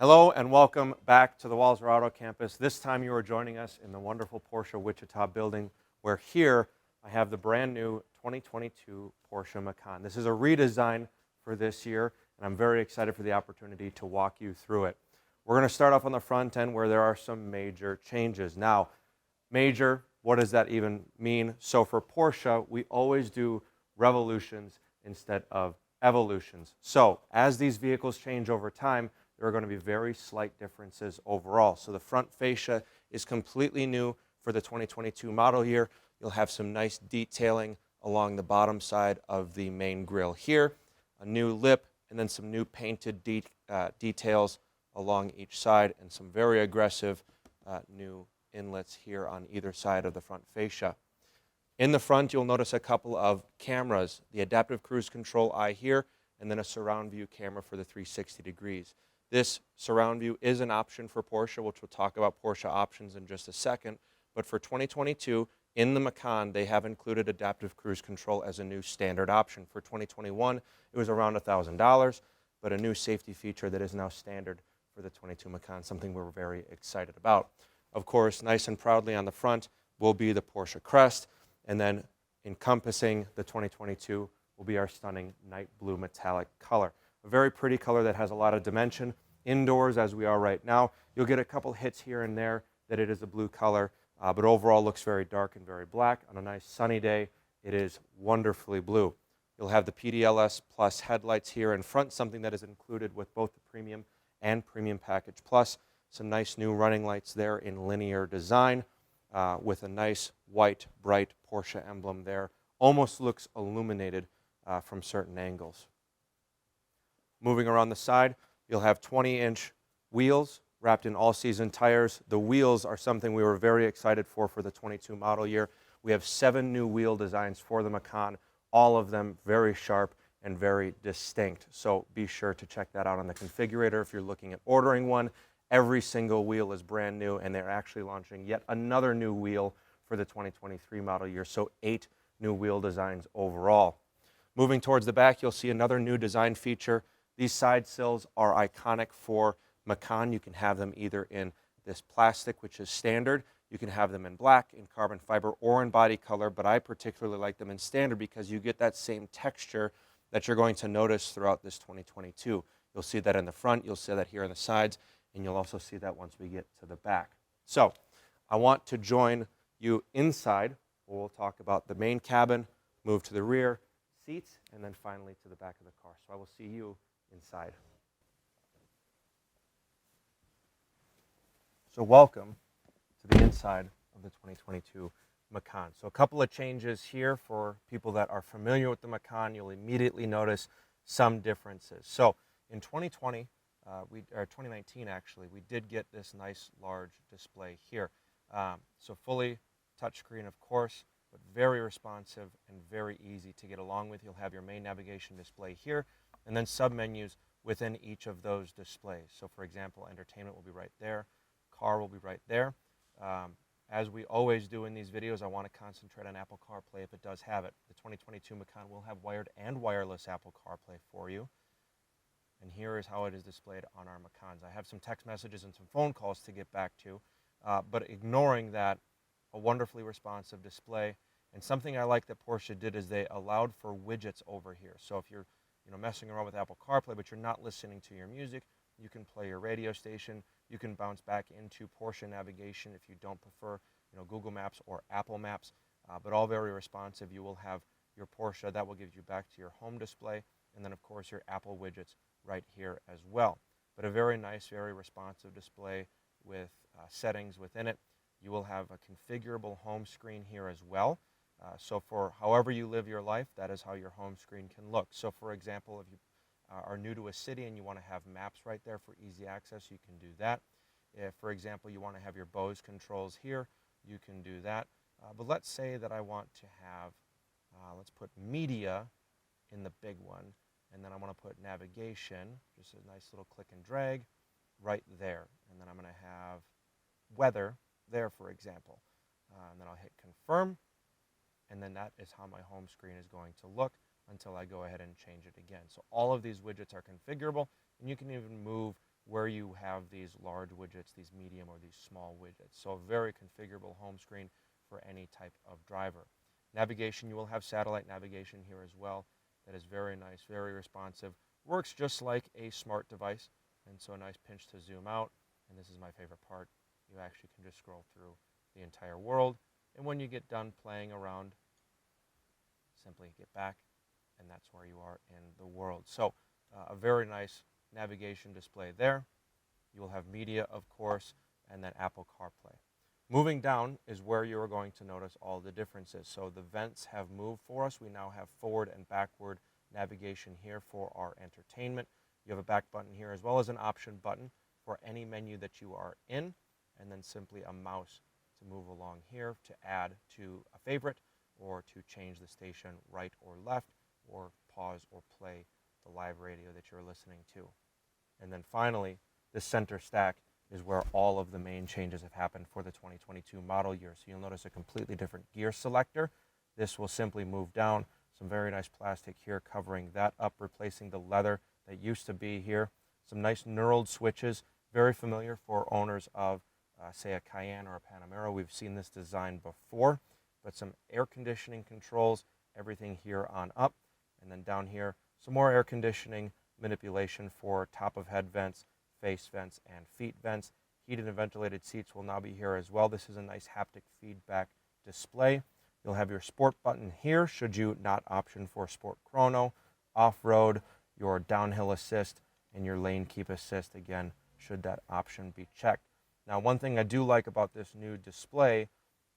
Hello and welcome back to the Walser Auto Campus. This time you are joining us in the wonderful Porsche Wichita building, where here I have the brand new 2022 Porsche Macan. This is a redesign for this year, and I'm very excited for the opportunity to walk you through it. We're going to start off on the front end where there are some major changes. Now, major, what does that even mean? So for Porsche, we always do revolutions instead of evolutions. So as these vehicles change over time, there are going to be very slight differences overall. So the front fascia is completely new for the 2022 model year. You'll have some nice detailing along the bottom side of the main grille here, a new lip, and then some new painted details along each side, and some very aggressive new inlets here on either side of the front fascia. In the front, you'll notice a couple of cameras, the adaptive cruise control eye here, and then a surround view camera for the 360 degrees. This surround view is an option for Porsche, which we'll talk about Porsche options in just a second. But for 2022, in the Macan, they have included adaptive cruise control as a new standard option. For 2021, it was around $1,000, but a new safety feature that is now standard for the 22 Macan, something we're very excited about. Of course, nice and proudly on the front will be the Porsche crest, and then encompassing the 2022 will be our stunning night blue metallic color. A very pretty color that has a lot of dimension. Indoors, as we are right now, you'll get a couple hits here and there that it is a blue color, but overall looks very dark and very black. On a nice sunny day, it is wonderfully blue. You'll have the PDLS Plus headlights here in front, something that is included with both the Premium and Premium Package Plus. Some nice new running lights there in linear design with a nice white, bright Porsche emblem there. Almost looks illuminated from certain angles. Moving around the side, you'll have 20-inch wheels wrapped in all-season tires. The wheels are something we were very excited for the 22 model year. We have 7 new wheel designs for the Macan, all of them very sharp and very distinct. So be sure to check that out on the configurator if you're looking at ordering one. Every single wheel is brand new, and they're actually launching yet another new wheel for the 2023 model year, so 8 new wheel designs overall. Moving towards the back, you'll see another new design feature. These side sills are iconic for Macan. You can have them either in this plastic, which is standard. You can have them in black, in carbon fiber, or in body color, but I particularly like them in standard because you get that same texture that you're going to notice throughout this 2022. You'll see that in the front, you'll see that here on the sides, and you'll also see that once we get to the back. So I want to join you inside. We'll talk about the main cabin, move to the rear, seats, and then finally to the back of the car. So I will see you inside. So welcome to the inside of the 2022 Macan. So a couple of changes here for people that are familiar with the Macan. You'll immediately notice some differences. So in 2020, or 2019 actually, we did get this nice large display here. So fully touchscreen, of course, but very responsive and very easy to get along with. You'll have your main navigation display here, and then submenus within each of those displays. So for example, entertainment will be right there, car will be right there. As we always do in these videos, I want to concentrate on Apple CarPlay if it does have it. The 2022 Macan will have wired and wireless Apple CarPlay for you. And here is how it is displayed on our Macans. I have some text messages and some phone calls to get back to, but ignoring that, a wonderfully responsive display. And something I like that Porsche did is they allowed for widgets over here. So if you're messing around with Apple CarPlay, but you're not listening to your music, you can play your radio station. You can bounce back into Porsche navigation if you don't prefer Google Maps or Apple Maps, but all very responsive. You will have your Porsche that will give you back to your home display, and then of course your Apple widgets right here as well. But a very nice, very responsive display with settings within it. You will have a configurable home screen here as well. So for however you live your life, that is how your home screen can look. So for example, if you are new to a city and you want to have maps right there for easy access, you can do that. If, for example, you want to have your Bose controls here, you can do that. But let's say that I want to have, let's put media in the big one, and then I want to put navigation, just a nice little click and drag, right there. And then I'm going to have weather there, for example. And then I'll hit confirm, and then that is how my home screen is going to look until I go ahead and change it again. So all of these widgets are configurable, and you can even move where you have these large widgets, these medium or these small widgets. So a very configurable home screen for any type of driver. Navigation, you will have satellite navigation here as well. That is very nice, very responsive. Works just like a smart device, and so a nice pinch to zoom out. And this is my favorite part. You actually can just scroll through the entire world, and when you get done playing around, simply get back, and that's where you are in the world. So a very nice navigation display there. You will have media, of course, and then Apple CarPlay. Moving down is where you are going to notice all the differences. So the vents have moved for us. We now have forward and backward navigation here for our entertainment. You have a back button here as well as an option button for any menu that you are in, and then simply a mouse to move along here to add to a favorite or to change the station right or left or pause or play the live radio that you're listening to. And then finally, the center stack is where all of the main changes have happened for the 2022 model year. So you'll notice a completely different gear selector. This will simply move down. Some very nice plastic here covering that up, replacing the leather that used to be here. Some nice knurled switches, very familiar for owners of, say, a Cayenne or a Panamera. We've seen this design before, but some air conditioning controls, everything here on up. And then down here, some more air conditioning manipulation for top of head vents, face vents, and feet vents. Heated and ventilated seats will now be here as well. This is a nice haptic feedback display. You'll have your sport button here, should you not option for sport chrono, off-road, your downhill assist, and your lane keep assist, again, should that option be checked. Now, one thing I do like about this new display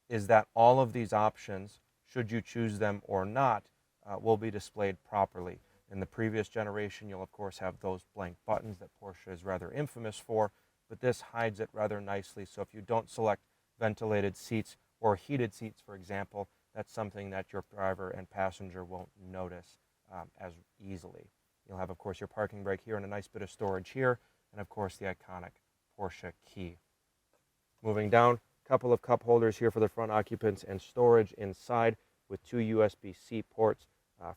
is that all of these options, should you choose them or not, will be displayed properly. In the previous generation, you'll of course have those blank buttons that Porsche is rather infamous for, but this hides it rather nicely. So if you don't select ventilated seats or heated seats, for example, that's something that your driver and passenger won't notice as easily. You'll have, of course, your parking brake here and a nice bit of storage here, and of course the iconic Porsche key. Moving down, a couple of cup holders here for the front occupants and storage inside with two USB-C ports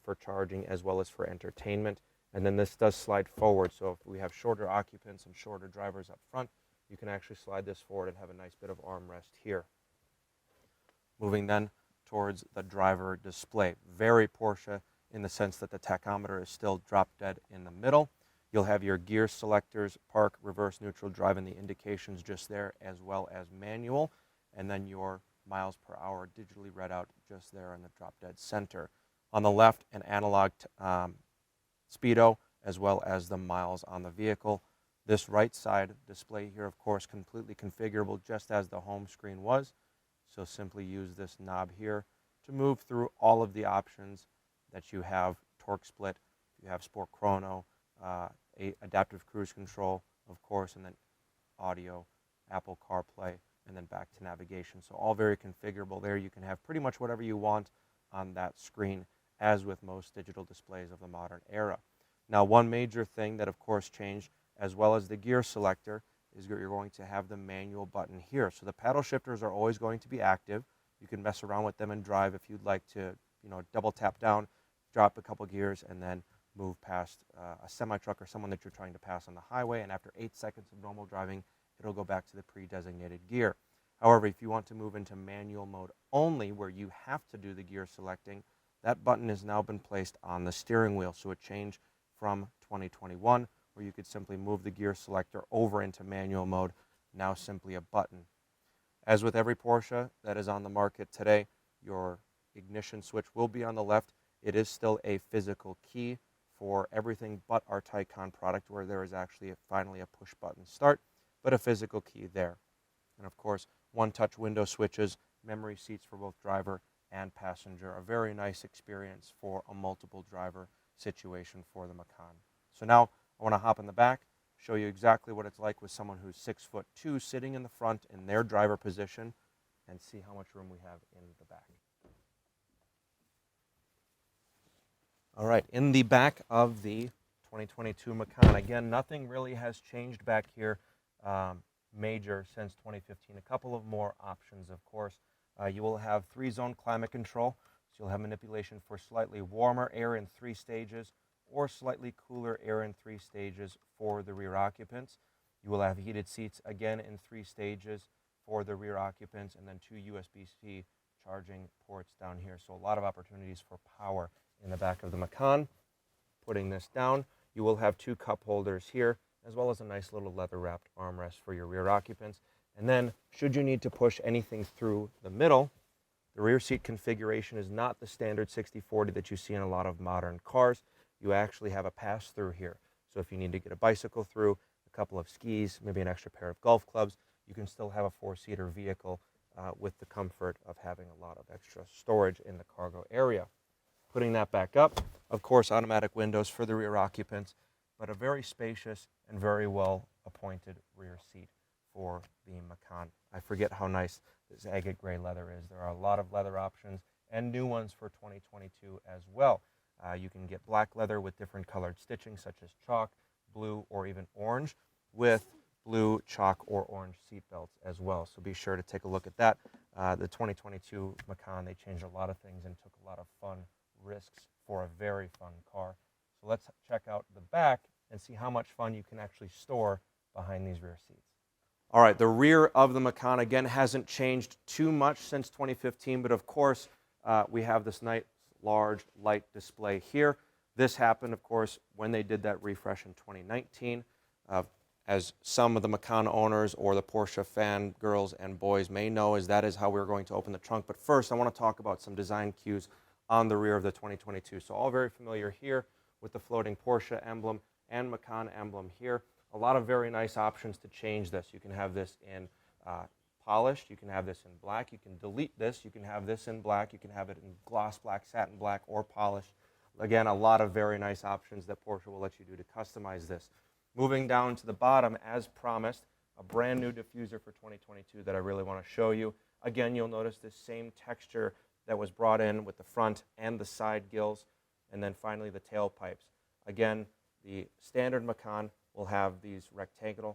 for charging as well as for entertainment. And then this does slide forward, so if we have shorter occupants and shorter drivers up front, you can actually slide this forward and have a nice bit of armrest here. Moving then towards the driver display. Very Porsche in the sense that the tachometer is still drop dead in the middle. You'll have your gear selectors, park, reverse, neutral, drive, and the indications just there, as well as manual, and then your miles per hour digitally read out just there in the drop dead center. On the left, an analog speedo, as well as the miles on the vehicle. This right side display here, of course, completely configurable just as the home screen was. So simply use this knob here to move through all of the options that you have. Torque split, you have sport chrono, adaptive cruise control, of course, and then audio, Apple CarPlay, and then back to navigation. So all very configurable there. You can have pretty much whatever you want on that screen, as with most digital displays of the modern era. Now, one major thing that, of course, changed, as well as the gear selector, is you're going to have the manual button here. So the paddle shifters are always going to be active. You can mess around with them and drive if you'd like to, double tap down, drop a couple gears, and then move past a semi-truck or someone that you're trying to pass on the highway. And after 8 seconds of normal driving, it'll go back to the pre-designated gear. However, if you want to move into manual mode only, where you have to do the gear selecting, that button has now been placed on the steering wheel. So it changed from 2021, where you could simply move the gear selector over into manual mode, now simply a button. As with every Porsche that is on the market today, your ignition switch will be on the left. It is still a physical key for everything but our Taycan product, where there is actually finally a push button start, but a physical key there. And of course, one-touch window switches, memory seats for both driver and passenger. A very nice experience for a multiple driver situation for the Macan. So now I want to hop in the back, show you exactly what it's like with someone who's 6'2", sitting in the front in their driver position, and see how much room we have in the back. All right, in the back of the 2022 Macan, again, nothing really has changed back here major since 2015. A couple of more options, of course. You will have 3-zone climate control, so you'll have manipulation for slightly warmer air in 3 stages or slightly cooler air in 3 stages for the rear occupants. You will have heated seats, again, in 3 stages for the rear occupants, and then 2 USB-C charging ports down here. So a lot of opportunities for power in the back of the Macan. Putting this down, you will have 2 cup holders here, as well as a nice little leather-wrapped armrest for your rear occupants. And then, should you need to push anything through the middle, the rear seat configuration is not the standard 60/40 that you see in a lot of modern cars. You actually have a pass-through here. So if you need to get a bicycle through, a couple of skis, maybe an extra pair of golf clubs, you can still have a 4-seater vehicle with the comfort of having a lot of extra storage in the cargo area. Putting that back up, of course, automatic windows for the rear occupants, but a very spacious and very well appointed rear seat for the Macan. I forget how nice this agate gray leather is. There are a lot of leather options and new ones for 2022 as well. You can get black leather with different colored stitching, such as chalk, blue, or even orange, with blue, chalk, or orange seat belts as well. So be sure to take a look at that. The 2022 Macan, they changed a lot of things and took a lot of fun risks for a very fun car. So let's check out the back and see how much fun you can actually store behind these rear seats. All right, the rear of the Macan, again, hasn't changed too much since 2015, but of course, we have this nice, large, light display here. This happened, of course, when they did that refresh in 2019. As some of the Macan owners or the Porsche fan girls and boys may know, that is how we're going to open the trunk. But first, I want to talk about some design cues on the rear of the 2022. So all very familiar here with the floating Porsche emblem and Macan emblem here. A lot of very nice options to change this. You can have this in polished, you can have this in black, you can delete this, you can have this in black, you can have it in gloss black, satin black, or polished. Again, a lot of very nice options that Porsche will let you do to customize this. Moving down to the bottom, as promised, a brand new diffuser for 2022 that I really want to show you. Again, you'll notice this same texture that was brought in with the front and the side gills, and then finally the tailpipes. Again, the standard Macan will have these rectangular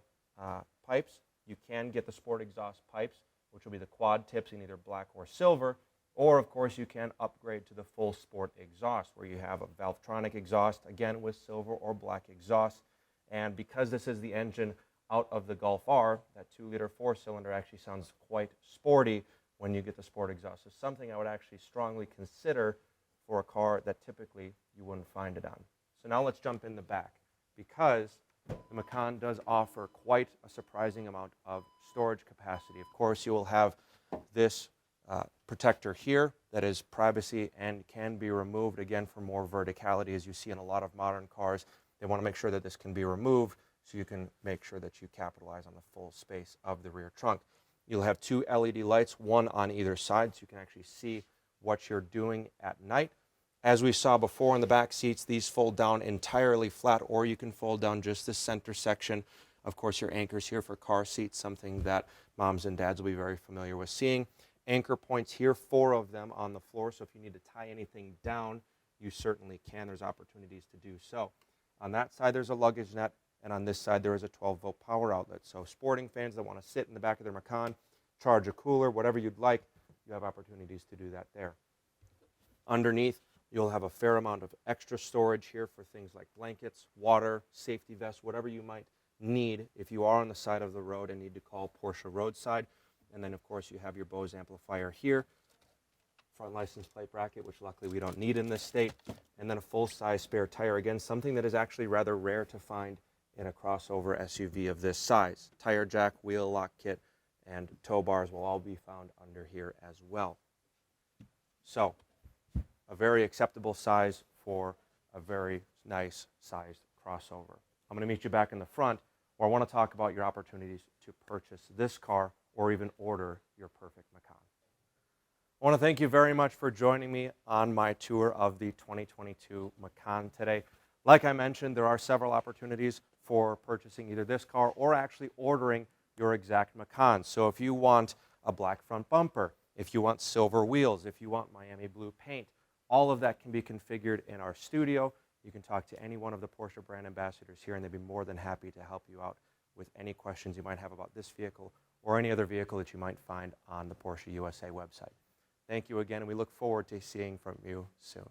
pipes. You can get the sport exhaust pipes, which will be the quad tips in either black or silver, or of course you can upgrade to the full sport exhaust, where you have a Valvetronic exhaust, again with silver or black exhaust. And because this is the engine out of the Golf R, that 2-liter 4-cylinder actually sounds quite sporty when you get the sport exhaust. So something I would actually strongly consider for a car that typically you wouldn't find it on. So now let's jump in the back, because the Macan does offer quite a surprising amount of storage capacity. Of course, you will have this protector here that is privacy and can be removed, again, for more verticality. As you see in a lot of modern cars, they want to make sure that this can be removed so you can make sure that you capitalize on the full space of the rear trunk. You'll have 2 LED lights, one on either side, so you can actually see what you're doing at night. As we saw before in the back seats, these fold down entirely flat, or you can fold down just the center section. Of course, your anchors here for car seats, something that moms and dads will be very familiar with seeing. Anchor points here, 4 of them on the floor, so if you need to tie anything down, you certainly can. There's opportunities to do so. On that side, there's a luggage net, and on this side, there is a 12-volt power outlet. So sporting fans that want to sit in the back of their Macan, charge a cooler, whatever you'd like, you have opportunities to do that there. Underneath, you'll have a fair amount of extra storage here for things like blankets, water, safety vests, whatever you might need if you are on the side of the road and need to call Porsche roadside. And then, of course, you have your Bose amplifier here, front license plate bracket, which luckily we don't need in this state, and then a full-size spare tire. Again, something that is actually rather rare to find in a crossover SUV of this size. Tire jack, wheel lock kit, and tow bars will all be found under here as well. So, a very acceptable size for a very nice sized crossover. I'm going to meet you back in the front, where I want to talk about your opportunities to purchase this car or even order your perfect Macan. I want to thank you very much for joining me on my tour of the 2022 Macan today. Like I mentioned, there are several opportunities for purchasing either this car or actually ordering your exact Macan. So if you want a black front bumper, if you want silver wheels, if you want Miami blue paint, all of that can be configured in our studio. You can talk to any one of the Porsche brand ambassadors here, and they'd be more than happy to help you out with any questions you might have about this vehicle or any other vehicle that you might find on the Porsche USA website. Thank you again, and we look forward to seeing from you soon.